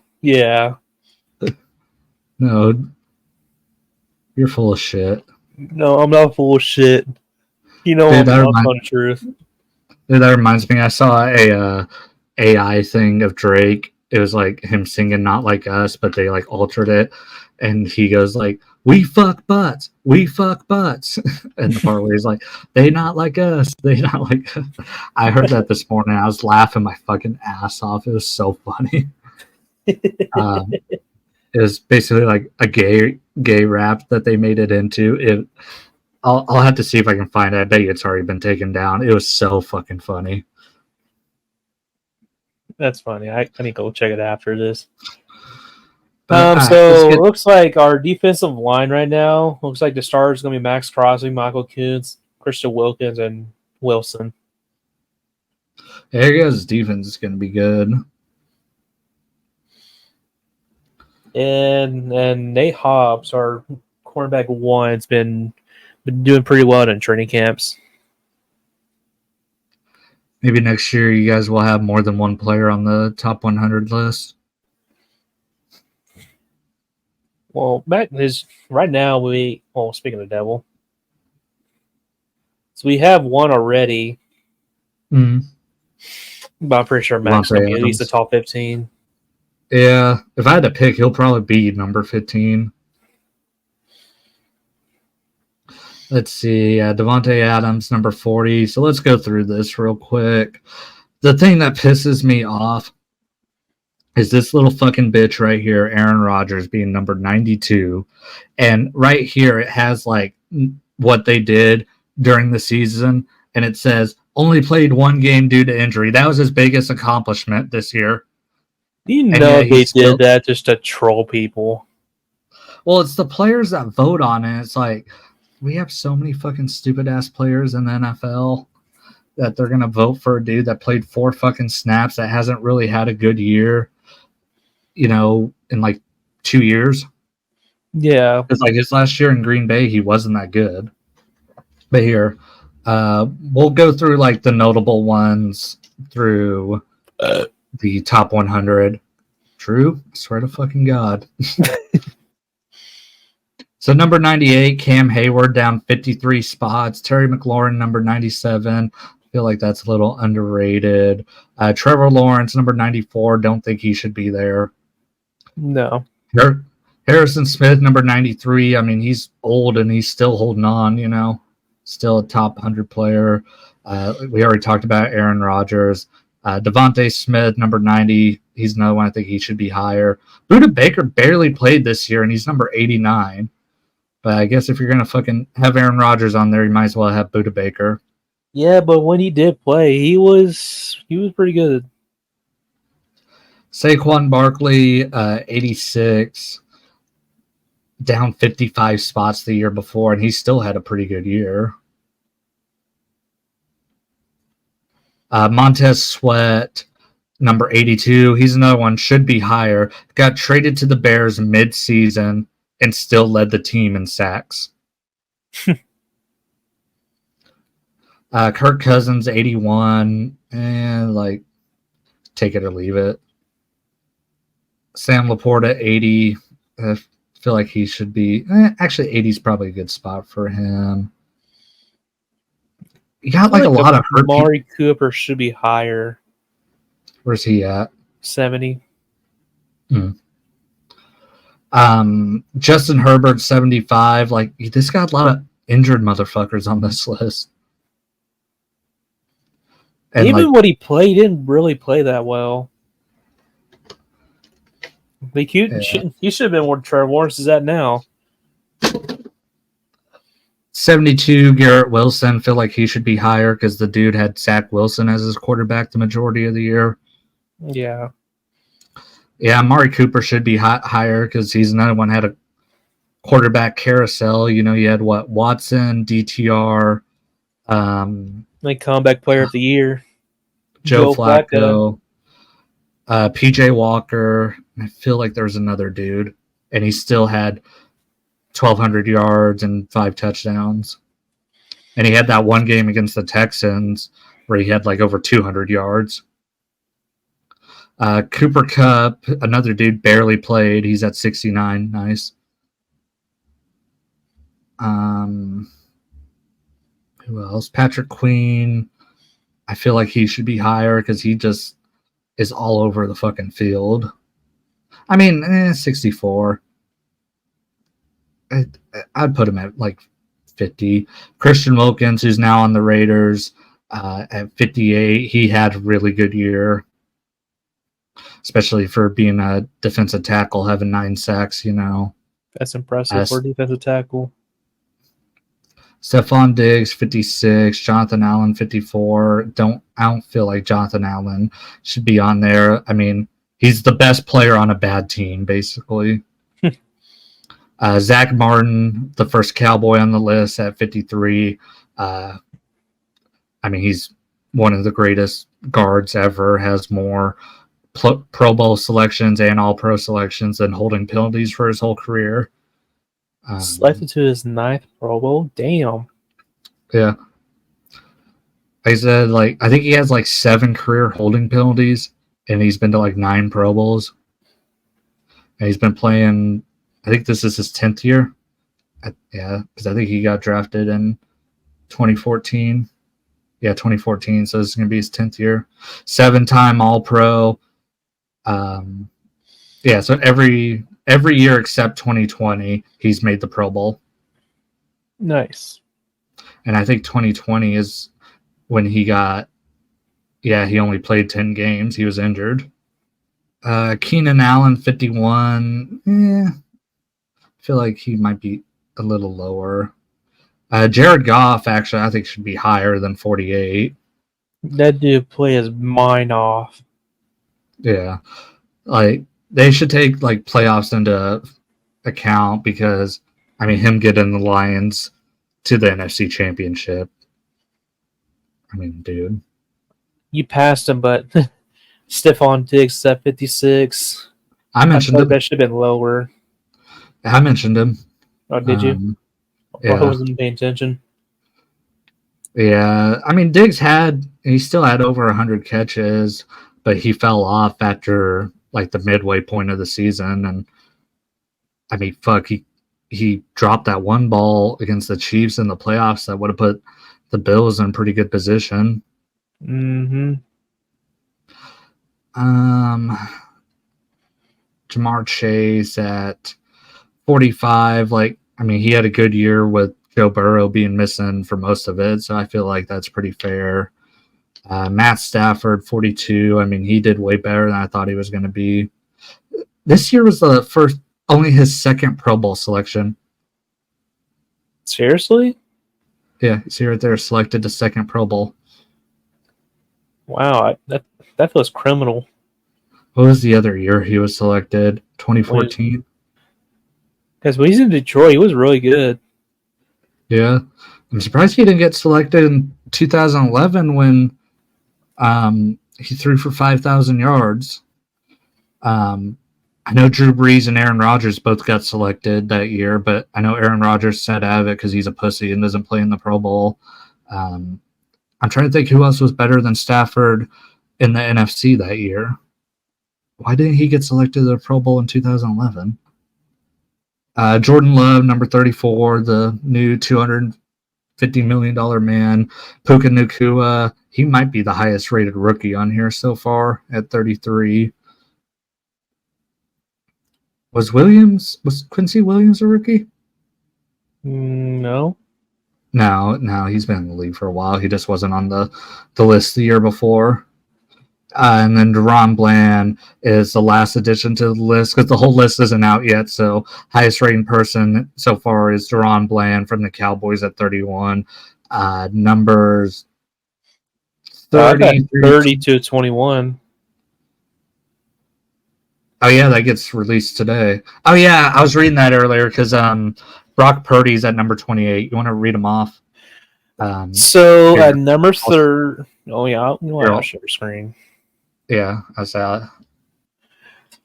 No. You're full of shit. No, I'm not full of shit. You know, Dude, I'm not telling the truth. Dude, that reminds me, I saw a AI thing of Drake. It was like him singing Not Like Us, but they like altered it. And he goes like, we fuck butts. And the part where he's like, they not like us. They not like us. I heard that this morning. I was laughing my fucking ass off. It was so funny. It was basically like a gay rap that they made it into. I'll have to see if I can find it. I bet you it's already been taken down. It was so fucking funny. That's funny. I need to go check it after this. But, so it looks like our defensive line right now looks like the starters going to be Max Crosby, Michael Kuntz, Christian Wilkins, and Wilson. Aria's defense is going to be good. And Nate Hobbs, our cornerback 1, has been doing pretty well in training camps. Maybe next year you guys will have more than one player on the top 100 list. Well, Matt is right now. Speaking of the devil, so we have one already, but I'm pretty sure Matt's going to be at least the top 15. Yeah, if I had to pick, he'll probably be number 15. Let's see. Devontae Adams, number 40. So let's go through this real quick. The thing that pisses me off is this little fucking bitch right here, Aaron Rodgers, being number 92. And right here, it has like what they did during the season. And it says, only played one game due to injury. That was his biggest accomplishment this year. You know they did that just to troll people. Well, it's the players that vote on it. It's like, we have so many fucking stupid-ass players in the NFL that they're going to vote for a dude that played 4 fucking snaps that hasn't really had a good year, in like 2 years. Yeah. It's like his last year in Green Bay, he wasn't that good. But here, we'll go through like the notable ones through the top 100. True? I swear to fucking God. So number 98, Cam Hayward down 53 spots. Terry McLaurin, number 97. I feel like that's a little underrated. Trevor Lawrence, number 94. Don't think he should be there. No. Harrison Smith, number 93. I mean, he's old and he's still holding on, Still a top 100 player. We already talked about Aaron Rodgers. Devontae Smith, number 90. He's another one I think he should be higher. Budda Baker barely played this year, and he's number 89. But I guess if you're going to fucking have Aaron Rodgers on there, you might as well have Budda Baker. Yeah, but when he did play, he was pretty good. Saquon Barkley, 86, down 55 spots the year before, and he still had a pretty good year. Montez Sweat, number 82. He's another one, should be higher. Got traded to the Bears mid-season and still led the team in sacks. Kirk Cousins 81, and like take it or leave it. Sam Laporta 80. I feel like he should be actually 80 is probably a good spot for him. You got like a lot of hurt people. Amari Cooper should be higher. Where's he at? 70. Justin Herbert 75. Like this got a lot of injured motherfuckers on this list. And even what he played, he didn't really play that well. He should have been where Trevor Lawrence is at now. 72, Garrett Wilson. Feel like he should be higher because the dude had Zach Wilson as his quarterback the majority of the year. Yeah. Yeah, Amari Cooper should be higher because he's another one had a quarterback carousel. You know, you had Watson, DTR, like comeback player of the year, Joe Flacco, PJ Walker. I feel like there's another dude, and he still had 1,200 yards and 5 touchdowns. And he had that one game against the Texans where he had like over 200 yards. Cooper Kupp, another dude, barely played. He's at 69. Nice. Who else? Patrick Queen. I feel like he should be higher because he just is all over the fucking field. I mean, 64. I'd put him at like 50. Christian Wilkins, who's now on the Raiders, at 58. He had a really good year, especially for being a defensive tackle, having 9 sacks, you know. That's impressive for a defensive tackle. Stephon Diggs, 56. Jonathan Allen, 54. I don't feel like Jonathan Allen should be on there. I mean, he's the best player on a bad team, basically. Zach Martin, the first Cowboy on the list at 53. I mean, he's one of the greatest guards ever, has more Pro Bowl selections and All-Pro selections than holding penalties for his whole career. Selected to his 9th Pro Bowl? Damn. Yeah. I said, like, I think he has like 7 career holding penalties, and he's been to like 9 Pro Bowls. And he's been playing, I think this is his 10th year. Yeah, because I think he got drafted in 2014. Yeah, 2014, so this is going to be his 10th year. 7-time All-Pro. Yeah, so every year except 2020, he's made the Pro Bowl. Nice. And I think 2020 is when he only played 10 games. He was injured. Keenan Allen, 51. I feel like he might be a little lower. Jared Goff, actually, I think should be higher than 48. That dude play his mind off. Yeah. Like, they should take like playoffs into account because, I mean, him getting the Lions to the NFC Championship. I mean, dude. You passed him, but Stephon Diggs is at 56. I mentioned him. That should have been lower. I mentioned him. Oh, did you? Yeah. I wasn't paying attention. Yeah. I mean, Diggs he still had over 100 catches, but he fell off after like the midway point of the season. And I mean, fuck, he dropped that one ball against the Chiefs in the playoffs that would have put the Bills in pretty good position. Mm-hmm. Jamar Chase at 45. Like, I mean, he had a good year with Joe Burrow being missing for most of it, so I feel like that's pretty fair. Matt Stafford, 42. I mean, he did way better than I thought he was going to be. This year was only his second Pro Bowl selection. Seriously? Yeah, see right there, selected to second Pro Bowl. Wow, that feels criminal. What was the other year he was selected? 2014? Because when he's in Detroit, he was really good. Yeah. I'm surprised he didn't get selected in 2011 when he threw for 5,000 yards. I know Drew Brees and Aaron Rodgers both got selected that year, but I know Aaron Rodgers sat out of it because he's a pussy and doesn't play in the Pro Bowl. I'm trying to think who else was better than Stafford in the NFC that year. Why didn't he get selected to the Pro Bowl in 2011? Jordan Love, number 34, the new $250 million man. Puka Nacua, he might be the highest rated rookie on here so far at 33. Was Quincy Williams a rookie? No. No, he's been in the league for a while. He just wasn't on the list the year before. And then Deron Bland is the last addition to the list because the whole list isn't out yet. So highest rating person so far is Deron Bland from the Cowboys at 31. Numbers 30 to 21. Oh yeah, that gets released today. Oh yeah, I was reading that earlier because Brock Purdy's at number 28. You want to read them off? So at number 30, oh yeah, I'll share your screen. Yeah, I saw it.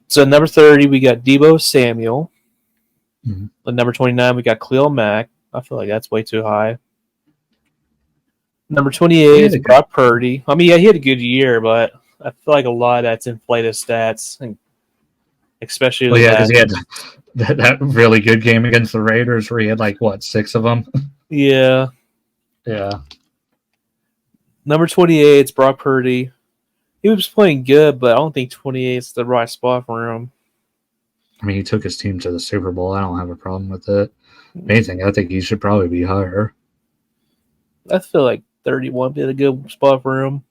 So at number 30, we got Deebo Samuel. Mm-hmm. At number 29, we got Khalil Mack. I feel like that's way too high. Number 28 is Brock Purdy. I mean, yeah, he had a good year, but I feel like a lot of that's inflated stats, and especially because he had that really good game against the Raiders where he had 6 of them. Yeah. Yeah. Number 28 is Brock Purdy. He was playing good, but I don't think 28 is the right spot for him. I mean, he took his team to the Super Bowl. I don't have a problem with it. If anything, I think he should probably be higher. I feel like 31 would be a good spot for him.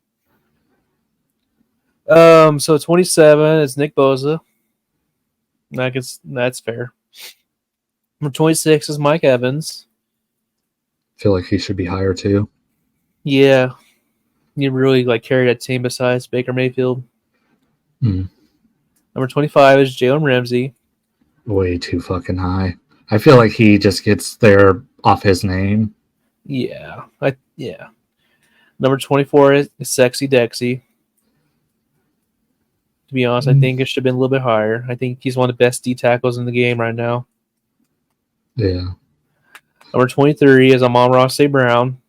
So 27 is Nick Bosa. That's fair. Number 26 is Mike Evans. I feel like he should be higher too. Yeah. You really carry that team besides Baker Mayfield. Mm. Number 25 is Jalen Ramsey. Way too fucking high. I feel like he just gets there off his name. Yeah. Number 24 is Sexy Dexy. To be honest, I think it should have been a little bit higher. I think he's one of the best D tackles in the game right now. Yeah. Number 23 is Amon-Ra St. Brown.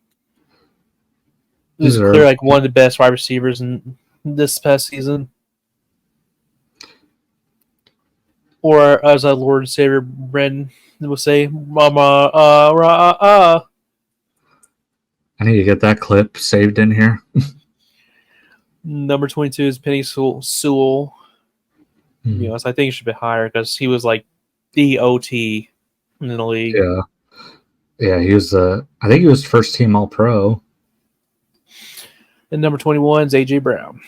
He's clearly one of the best wide receivers in this past season. Or as our Lord and Savior Brendan will say, Mama, I need to get that clip saved in here. Number 22 is Penny Sewell. To be honest, I think he should be higher because he was the OT in the league. Yeah, he was I think he was first team All-Pro. And number 21 is A.J. Brown.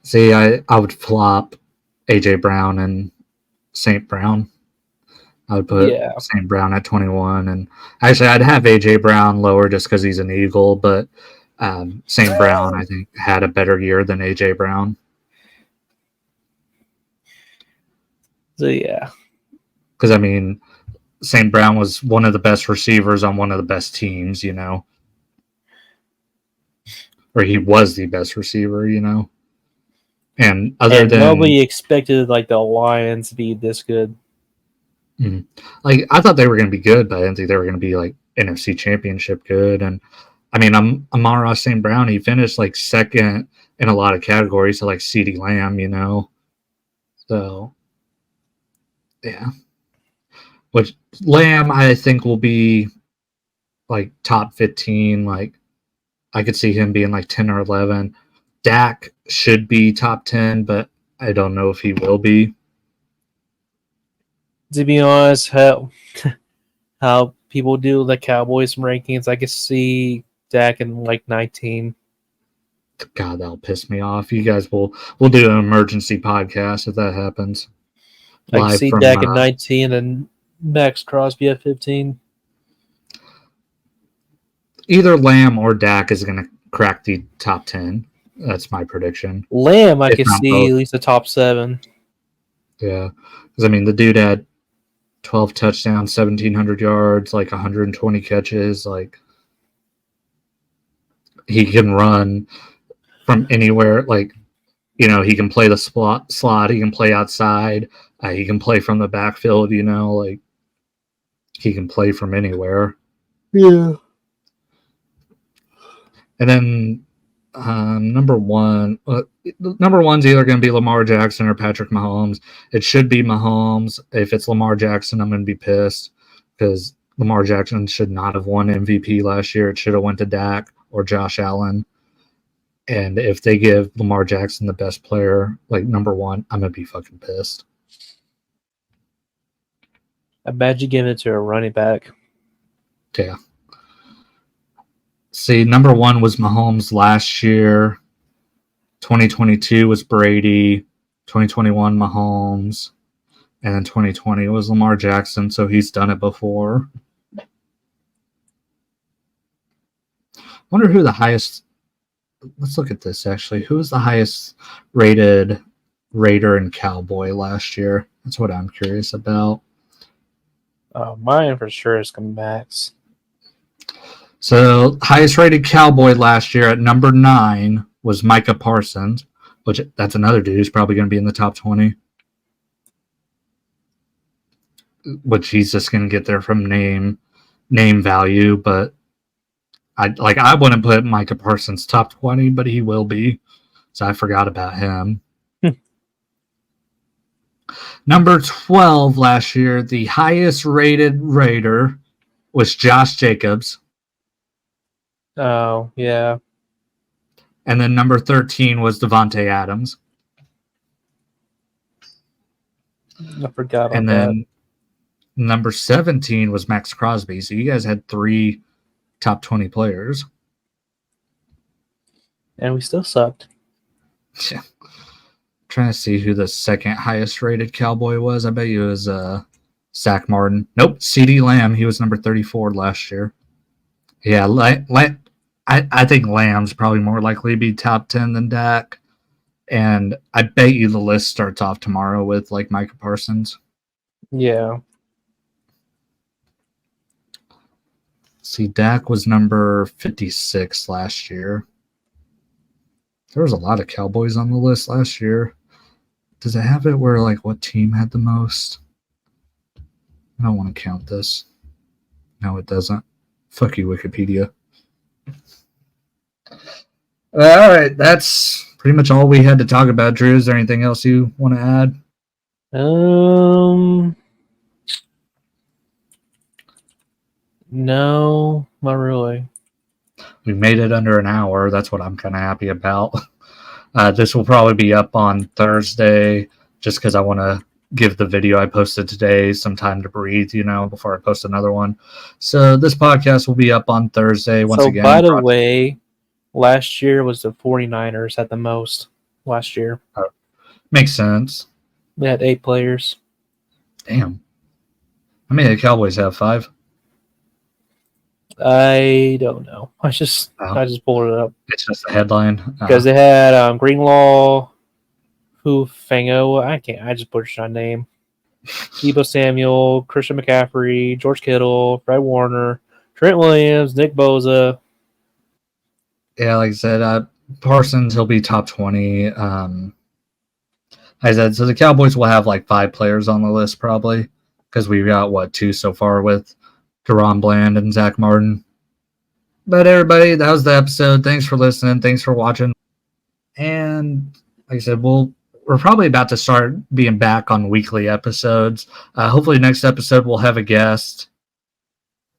See, I would flop A.J. Brown and St. Brown. I would put St. Brown at 21. And actually, I'd have A.J. Brown lower just because he's an Eagle. But St. Brown, I think, had a better year than A.J. Brown. So, yeah. Because, I mean, St. Brown was one of the best receivers on one of the best teams, Or he was the best receiver, And nobody expected the Lions to be this good. I thought they were going to be good, but I didn't think they were going to be NFC Championship good. And I mean, Amon-Ra St. Brown, he finished second in a lot of categories, so CeeDee Lamb, So yeah, which Lamb I think will be top 15. I could see him being 10 or 11. Dak should be top 10, but I don't know if he will be. To be honest, how people do the Cowboys rankings, I could see Dak in 19. God, that'll piss me off. You guys will do an emergency podcast if that happens. I can see Dak at 19 and Max Crosby at 15. Either Lamb or Dak is going to crack the top 10. That's my prediction. Lamb, I could see both. At least the top 7. Yeah. Because, I mean, the dude had 12 touchdowns, 1,700 yards, 120 catches. He can run from anywhere. He can play the slot. He can play outside. He can play from the backfield, he can play from anywhere. Yeah. And then number one's either going to be Lamar Jackson or Patrick Mahomes. It should be Mahomes. If it's Lamar Jackson, I'm going to be pissed because Lamar Jackson should not have won MVP last year. It should have went to Dak or Josh Allen. And if they give Lamar Jackson the best player, like number one, I'm going to be fucking pissed. I bet you give it to a running back. Yeah. See, number one was Mahomes last year. 2022 was Brady. 2021, Mahomes. And then 2020 was Lamar Jackson, so he's done it before. I wonder who the highest... Let's look at this, actually. Who was the highest rated Raider and Cowboy last year? That's what I'm curious about. Mine for sure is Max. So, highest rated Cowboy last year at number 9 was Micah Parsons, which that's another dude who's probably going to be in the top 20. Which he's just going to get there from name value, but I wouldn't put Micah Parsons top 20, but he will be. So I forgot about him. Number 12 last year, the highest rated Raider was Josh Jacobs. Oh, yeah. And then number 13 was Devontae Adams. I forgot about and then number 17 was Max Crosby. So you guys had 3 top 20 players. And we still sucked. Yeah. Trying to see who the second highest rated Cowboy was. I bet you it was Zach Martin. Nope, CeeDee Lamb. He was number 34 last year. Yeah, I think Lamb's probably more likely to be top 10 than Dak. And I bet you the list starts off tomorrow with like Micah Parsons. Yeah. See, Dak was number 56 last year. There was a lot of Cowboys on the list last year. Does it have it where, like, what team had the most? I don't want to count this. No, it doesn't. Fuck you, Wikipedia. All right, that's pretty much all we had to talk about. Drew, is there anything else you want to add? No, not really. We made it under an hour. That's what I'm kind of happy about. This will probably be up on Thursday just because I want to give the video I posted today some time to breathe, before I post another one. So this podcast will be up on Thursday. Once again, by the way, last year was the 49ers had the most last year. Makes sense. They had 8 players. Damn. How many of the Cowboys have? 5? I don't know. I just pulled it up. It's just a headline. Because they had Greenlaw, Hufango. I just butchered my name. Debo Samuel, Christian McCaffrey, George Kittle, Fred Warner, Trent Williams, Nick Bosa. Yeah, like I said, Parsons, he'll be top 20. I said, so the Cowboys will have like 5 players on the list probably because we've got, 2 so far with Deron Bland and Zach Martin. But everybody, that was the episode. Thanks for listening. Thanks for watching. And like I said, we're probably about to start being back on weekly episodes. Hopefully next episode we'll have a guest.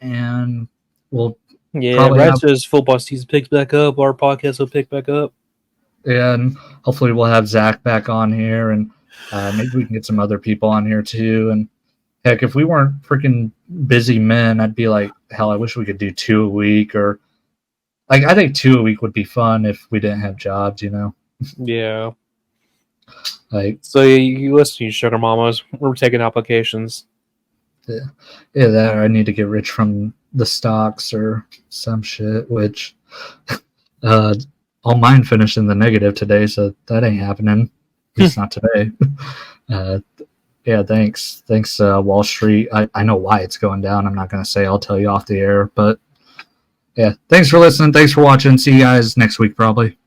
And we'll Ratchet's football season picks back up. Our podcast will pick back up. And hopefully we'll have Zach back on here. And maybe we can get some other people on here too. And heck, if we weren't freaking busy men, I'd be like, hell, I wish we could do 2 a week. Or like, I think 2 a week would be fun if we didn't have jobs, Yeah. Like, so you listen to you sugar mamas. We're taking applications. Yeah, that I need to get rich from the stocks or some shit, which all mine finished in the negative today, so that ain't happening. At least not today. Yeah, thanks. Thanks, Wall Street. I know why it's going down. I'm not going to say. I'll tell you off the air. But, yeah, thanks for listening. Thanks for watching. See you guys next week, probably.